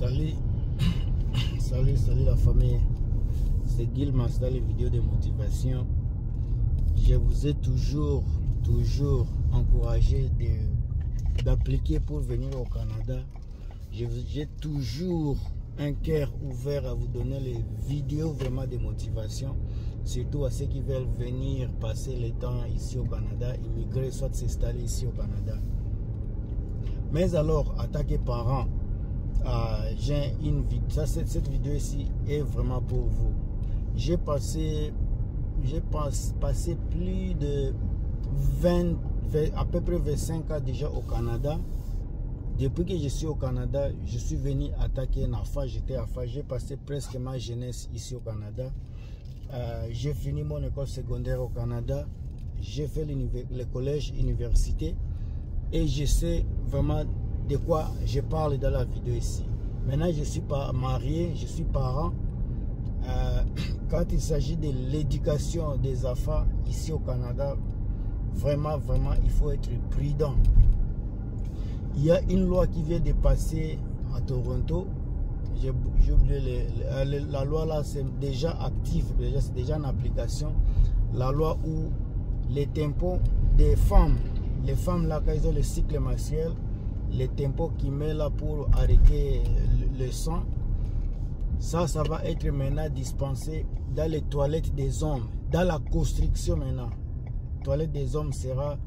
Salut, salut la famille. C'est Gilmas dans les vidéos de motivation. Je vous ai toujours encouragé d'appliquer pour venir au Canada. J'ai toujours un cœur ouvert à vous donner les vidéos vraiment de motivation, surtout à ceux qui veulent venir passer le temps ici au Canada, immigrer, soit s'installer ici au Canada. Mais alors, attaquer parents, j'ai une vidéo, cette vidéo ici est vraiment pour vous. J'ai passé plus de 20, à peu près 25 ans déjà au Canada. Depuis que je suis au Canada, je suis venu attaquer Nafa, j'étais à Fa, j'ai passé presque ma jeunesse ici au Canada. J'ai fini mon école secondaire au Canada, j'ai fait le collège, université, et je sais vraiment de quoi je parle dans la vidéo ici. Maintenant, je suis pas marié, je suis parent. Quand il s'agit de l'éducation des enfants ici au Canada, vraiment, il faut être prudent. Il y a une loi qui vient de passer à Toronto. J'ai oublié la loi là, c'est déjà actif, c'est déjà en application. La loi où les tempos des femmes, les femmes là, quand ils ont le cycle menstruel, les tempos qu'ils mettent là pour arrêter le sang, ça va être maintenant dispensé dans les toilettes des hommes, dans la construction maintenant. Toilette des hommes sera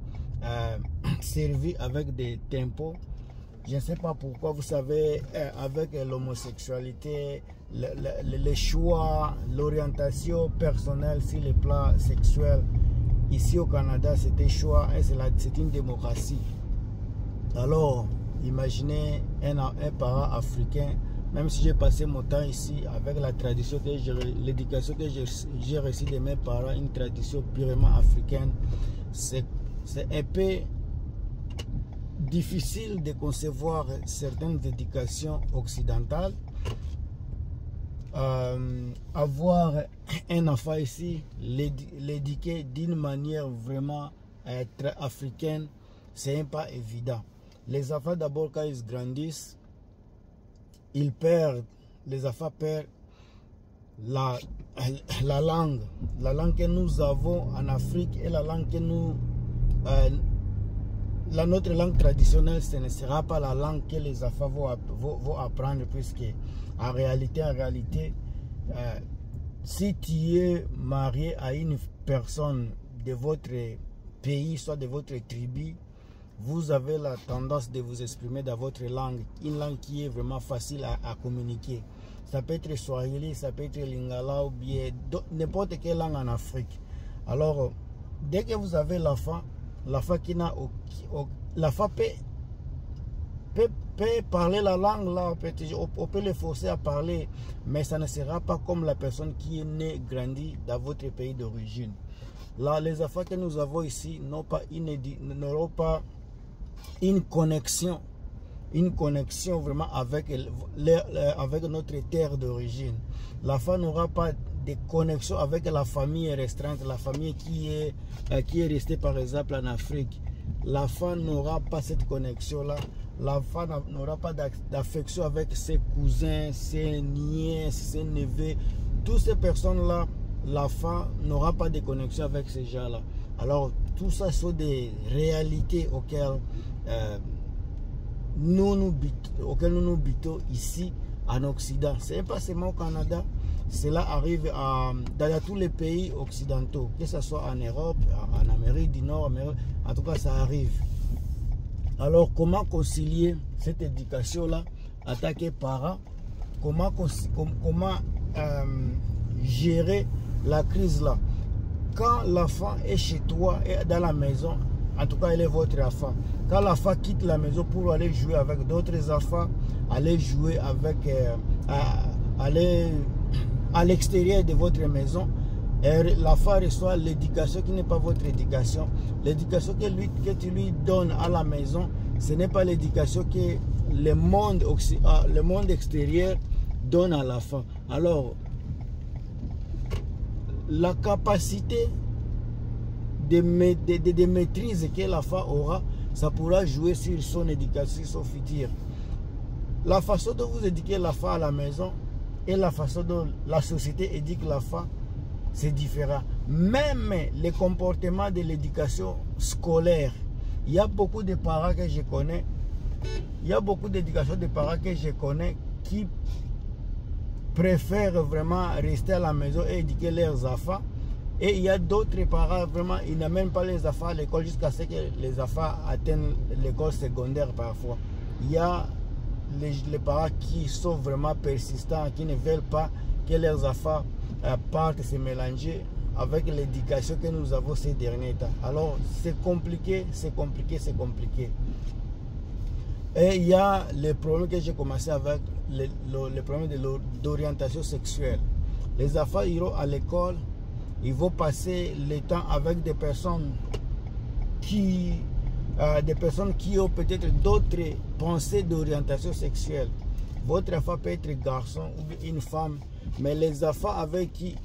servi avec des tempos. Je ne sais pas pourquoi, vous savez, avec l'homosexualité, les choix, l'orientation personnelle sur les plans sexuels, ici au Canada, c'était choix, c'est une démocratie. Alors, imaginez un parent africain, même si j'ai passé mon temps ici avec la tradition, l'éducation que j'ai reçue de mes parents, une tradition purement africaine, c'est un peu difficile de concevoir certaines éducations occidentales. Avoir un enfant ici, l'éduquer d'une manière vraiment très africaine, c'est pas évident. Les enfants d'abord, quand ils grandissent, ils perdent, les enfants perdent la langue que nous avons en Afrique et la langue que nous notre langue traditionnelle, ce ne sera pas la langue que les enfants vont apprendre, puisque en réalité, si tu es marié à une personne de votre pays, soit de votre tribu, vous avez la tendance de vous exprimer dans votre langue, une langue qui est vraiment facile à communiquer. Ça peut être Swahili, ça peut être Lingala ou bien n'importe quelle langue en Afrique. Alors, dès que vous avez l'enfant qui n'a l'enfant peut parler la langue là, on peut le forcer à parler, mais ça ne sera pas comme la personne qui est née, grandie dans votre pays d'origine. Là, les enfants que nous avons ici n'auront pas une connexion vraiment avec notre terre d'origine. L'enfant n'aura pas de connexion avec la famille restreinte, la famille qui est restée par exemple en Afrique. L'enfant n'aura pas cette connexion-là. L'enfant n'aura pas d'affection avec ses cousins, ses nièces, ses neveux. Toutes ces personnes-là, l'enfant n'aura pas de connexion avec ces gens-là. Alors, tout ça sont des réalités auxquelles nous nous butons ici en Occident. Ce n'est pas seulement au Canada, cela arrive dans tous les pays occidentaux, que ce soit en Europe, en Amérique du Nord, en tout cas ça arrive. Alors comment concilier cette éducation-là, attaquer parents, comment gérer la crise-là? Quand l'enfant est chez toi et dans la maison, en tout cas il est votre enfant. Quand l'enfant quitte la maison pour aller jouer avec d'autres enfants, aller jouer avec, aller à l'extérieur de votre maison, l'enfant reçoit l'éducation qui n'est pas votre éducation. L'éducation que tu lui donnes à la maison, ce n'est pas l'éducation que le monde extérieur donne à l'enfant. Alors, la capacité de maîtrise que l'enfant aura, ça pourra jouer sur son éducation, sur son futur. la façon dont vous éduquez l'enfant à la maison et la façon dont la société éduque l'enfant, c'est différent. Même les comportements de l'éducation scolaire, il y a beaucoup de parents que je connais, il y a beaucoup d'éducation de parents que je connais qui préfèrent vraiment rester à la maison et éduquer leurs enfants. Et il y a d'autres parents, vraiment, ils n'amènent pas les enfants à l'école jusqu'à ce que les enfants atteignent l'école secondaire parfois. Il y a les parents qui sont vraiment persistants, qui ne veulent pas que leurs enfants partent se mélanger avec l'éducation que nous avons ces derniers temps. Alors, c'est compliqué, c'est compliqué, c'est compliqué. Et il y a les problèmes que j'ai commencé avec, les problèmes d'orientation sexuelle. Les enfants iront à l'école, ils vont passer le temps avec des personnes qui ont peut-être d'autres pensées d'orientation sexuelle. Votre enfant peut être garçon ou une femme, mais les enfants avec qui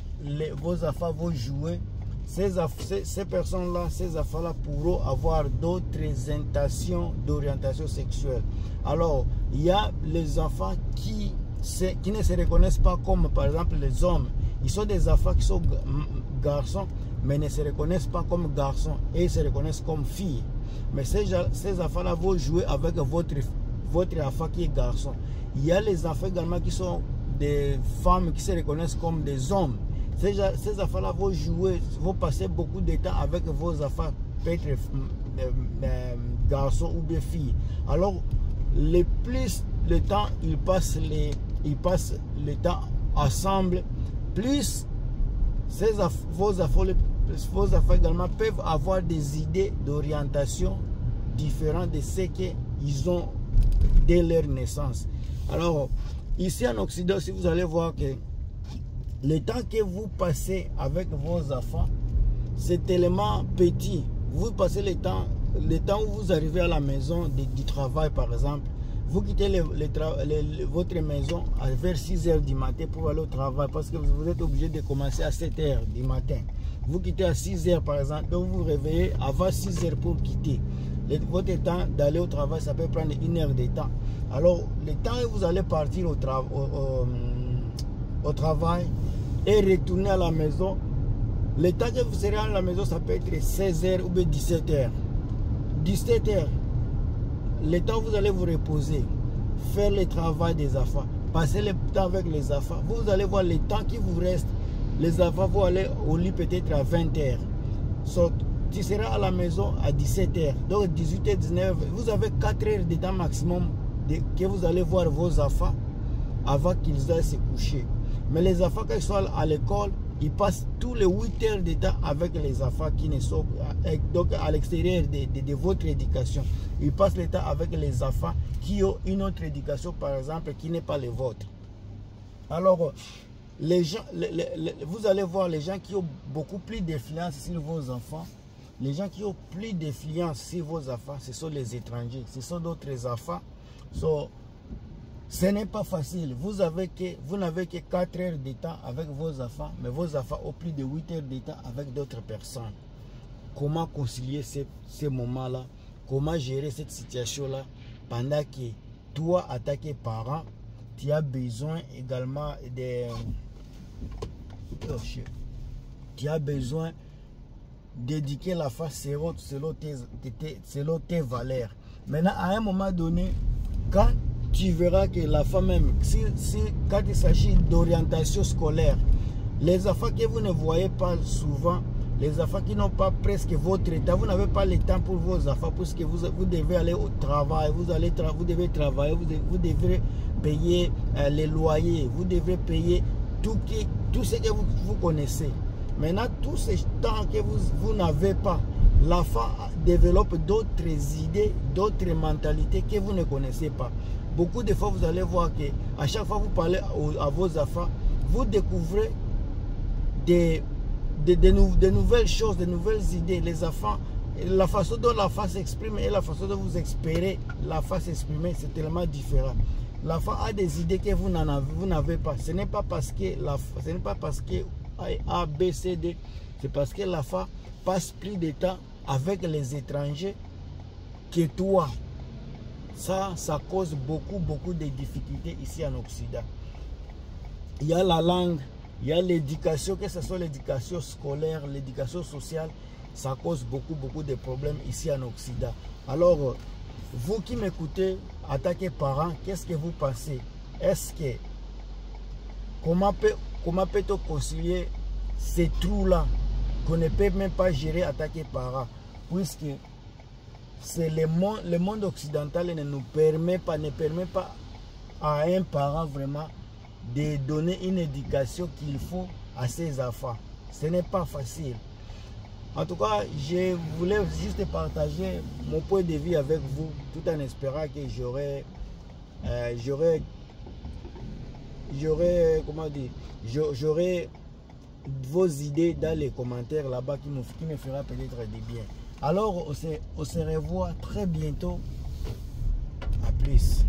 vos enfants vont jouer, ces personnes-là, ces enfants-là pourront avoir d'autres intentions d'orientation sexuelle. Alors, il y a les enfants qui ne se reconnaissent pas comme, par exemple, les hommes. Ils sont des enfants qui sont garçons, mais ne se reconnaissent pas comme garçons et ils se reconnaissent comme filles. Mais ces enfants-là vont jouer avec votre enfant qui est garçon. Il y a les enfants également qui sont des femmes qui se reconnaissent comme des hommes. Ces enfants-là vont jouer, vont passer beaucoup de temps avec vos enfants, peut-être garçons ou bien filles. Alors, le plus le temps ils passent le temps ensemble, plus vos enfants également peuvent avoir des idées d'orientation différentes de ce qu'ils ont dès leur naissance. Alors, ici en Occident, si vous allez voir que le temps que vous passez avec vos enfants, c'est tellement petit. Vous passez le temps où vous arrivez à la maison du travail, par exemple. Vous quittez votre maison vers 6 h du matin pour aller au travail parce que vous êtes obligé de commencer à 7 h du matin. Vous quittez à 6 h par exemple, donc vous vous réveillez avant 6 h pour quitter. Votre temps d'aller au travail, ça peut prendre 1 heure de temps. Alors, le temps où vous allez partir au travail et retourner à la maison, le temps que vous serez à la maison, ça peut être 16 h ou bien 17 h. 17 h. Le temps où vous allez vous reposer, faire le travail des enfants, passer le temps avec les enfants, vous allez voir le temps qui vous reste. Les enfants vont aller au lit peut-être à 20 h. So, tu seras à la maison à 17 h. Donc 18 h, 19 h, vous avez 4 heures de temps maximum que vous allez voir vos enfants avant qu'ils aillent se coucher. Mais les enfants, quand ils sont à l'école, ils passent tous les 8 heures de temps avec les enfants qui ne sont donc à l'extérieur de votre éducation. Ils passent le temps avec les enfants qui ont une autre éducation, par exemple, qui n'est pas le vôtre. Alors, les gens, vous allez voir les gens qui ont beaucoup plus d'influence sur vos enfants. Les gens qui ont plus d'influence sur vos enfants, ce sont les étrangers, ce sont d'autres enfants. Ce n'est pas facile. Vous n'avez que 4 heures de temps avec vos enfants, mais vos enfants ont plus de 8 heures de temps avec d'autres personnes. Comment concilier ces moments-là? Comment gérer cette situation-là pendant que toi, en tant que parent, tu as besoin également tu as besoin d'éduquer la face selon tes valeurs. Maintenant, à un moment donné, quand tu verras que la femme même, quand il s'agit d'orientation scolaire, les enfants que vous ne voyez pas souvent, les enfants qui n'ont pas presque votre temps, vous n'avez pas le temps pour vos enfants, parce que vous devez aller au travail, vous devez travailler, vous devez payer les loyers, vous devez payer tout ce que vous connaissez. Maintenant, tout ce temps que vous n'avez pas, l'enfant développe d'autres idées, d'autres mentalités que vous ne connaissez pas. Beaucoup de fois, vous allez voir que à chaque fois que vous parlez à vos enfants, vous découvrez de nouvelles choses, de nouvelles idées. Les enfants, la façon dont l'enfant s'exprime et la façon dont vous espérez l'enfant s'exprimer, c'est tellement différent. L'enfant a des idées que vous n'avez pas. Ce n'est pas parce que A, B, C, D, c'est parce que l'enfant passe plus de temps avec les étrangers que toi. ça cause beaucoup de difficultés ici en Occident. Il y a la langue, il y a l'éducation, que ce soit l'éducation scolaire, l'éducation sociale, ça cause beaucoup de problèmes ici en Occident. Alors, vous qui m'écoutez, en tant que parents, qu'est-ce que vous pensez? Est-ce que, comment peut-on concilier ces trous-là qu'on ne peut même pas gérer en tant que parents, puisque c'est le monde occidental ne permet pas à un parent vraiment de donner une éducation qu'il faut à ses enfants. Ce n'est pas facile. En tout cas, je voulais juste partager mon point de vue avec vous, tout en espérant que j'aurai vos idées dans les commentaires là-bas qui me fera peut-être du bien. Alors, on se revoit très bientôt. À plus.